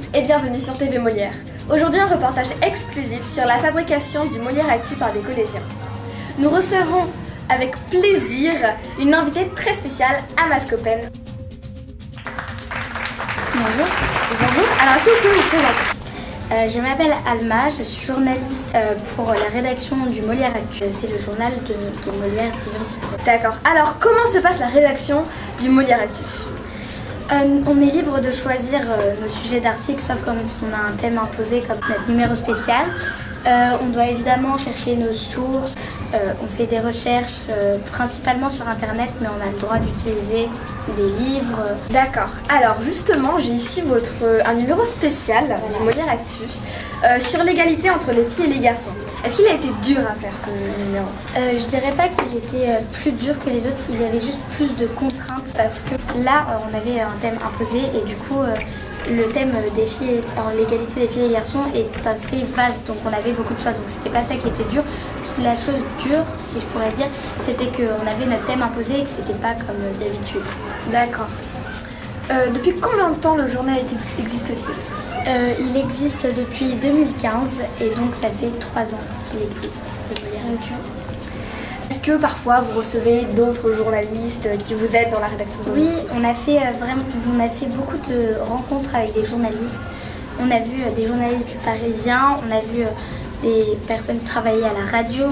toutes et bienvenue sur TV Molière. Aujourd'hui un reportage exclusif sur la fabrication du Molière Actu par des collégiens. Nous recevons avec plaisir une invitée très spéciale, Amas Coppen. Bonjour. Bonjour, alors est-ce que vous pouvez vous présenter? Je m'appelle Alma, je suis journaliste pour la rédaction du Molière Actu. C'est le journal de Molière d'Ivry-sur-Seine. D'accord, alors comment se passe la rédaction du Molière Actu? On est libre de choisir nos sujets d'articles, sauf quand on a un thème imposé comme notre numéro spécial. On doit évidemment chercher nos sources, on fait des recherches principalement sur internet, mais on a le droit d'utiliser des livres. D'accord, alors justement j'ai ici un numéro spécial du Molière Actu sur l'égalité entre les filles et les garçons. Est-ce qu'il a été dur à faire ce numéro? Je dirais pas qu'il était plus dur que les autres, il y avait juste plus de contraintes parce que là on avait un thème imposé et du coup le thème des filles, l'égalité des filles et des garçons est assez vaste, donc on avait beaucoup de choix, donc c'était pas ça qui était dur. La chose dure, si je pourrais dire, c'était qu'on avait notre thème imposé et que c'était pas comme d'habitude. D'accord. Depuis combien de temps le journal existe-t-il? Il existe depuis 2015 et donc ça fait 3 ans qu'il existe, le Molière Actu. Est-ce que parfois vous recevez d'autres journalistes qui vous aident dans la rédaction? Oui, on a fait beaucoup de rencontres avec des journalistes. On a vu des journalistes du Parisien, on a vu des personnes qui travaillaient à la radio,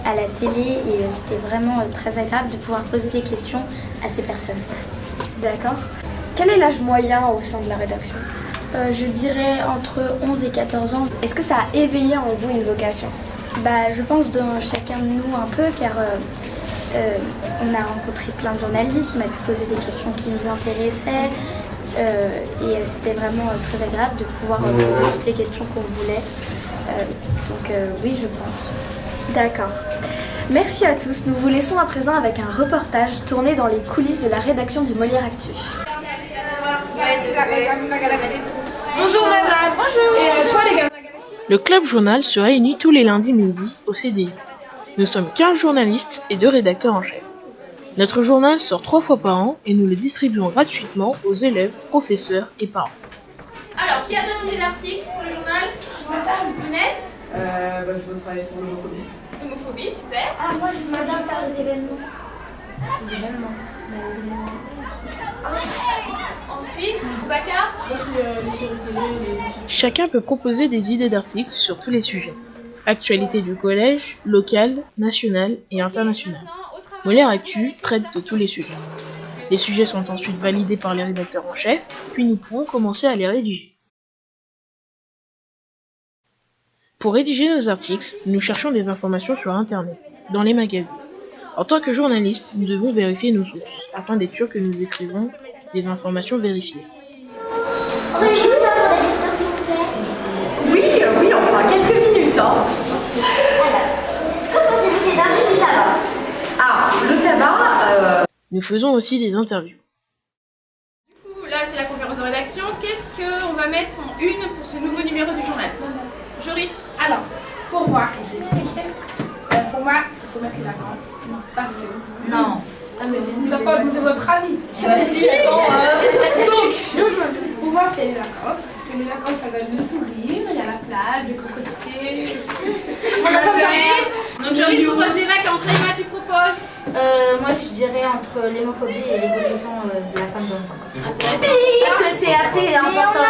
à la télé et c'était vraiment très agréable de pouvoir poser des questions à ces personnes. D'accord. Quel est l'âge moyen au sein de la rédaction? Je dirais entre 11 et 14 ans. Est-ce que ça a éveillé en vous une vocation? Je pense dans chacun de nous un peu car on a rencontré plein de journalistes, on a pu poser des questions qui nous intéressaient et c'était vraiment très agréable de pouvoir poser toutes les questions qu'on voulait. Oui, je pense. D'accord. Merci à tous. Nous vous laissons à présent avec un reportage tourné dans les coulisses de la rédaction du Molière Actu. Bonjour madame. Bonjour. Et toi les gars. Le Club Journal se réunit tous les lundis midi au CDI. Nous sommes 15 journalistes et 2 rédacteurs en chef. Notre journal sort 3 fois par an et nous le distribuons gratuitement aux élèves, professeurs et parents. Alors, qui a donné des articles pour le journal? Madame. Inès? Je veux travailler sur l'homophobie. L'homophobie, super. Ah, moi je sais bien faire les événements. Les événements. Ensuite, Boubacar? Moi, c'est les séries télé, les... Chacun peut proposer des idées d'articles sur tous les sujets. Actualité du collège, local, national et international. Molière Actu traite de tous les sujets. Les sujets sont ensuite validés par les rédacteurs en chef, puis nous pouvons commencer à les rédiger. Pour rédiger nos articles, nous cherchons des informations sur Internet, dans les magazines. En tant que journaliste, nous devons vérifier nos sources, afin d'être sûr que nous écrivons des informations vérifiées. Oui, enfin quelques minutes. Alors, que pensez-vous des dangers du tabac? Ah, le tabac... Nous faisons aussi des interviews. Du coup, là, c'est la conférence de rédaction. Qu'est-ce qu'on va mettre en une pour ce nouveau numéro du journal? Joris? Alors, pour moi, je vais expliquer. Pour moi, il faut mettre les vacances. Parce que... Non. Ah, mais vous n'avez pas demandé votre avis. Si, Donc, 12 mois. pour moi, c'est les vacances. Parce que les vacances, ça donne le sourire. Il y a la plage, les cocotiers. On a pas besoin. Donc, Joris propose des vacances. Shaima, tu proposes? Moi, je dirais entre l'hémophobie et l'évolution de la femme dans le corps. Intéressant. Parce que c'est assez important.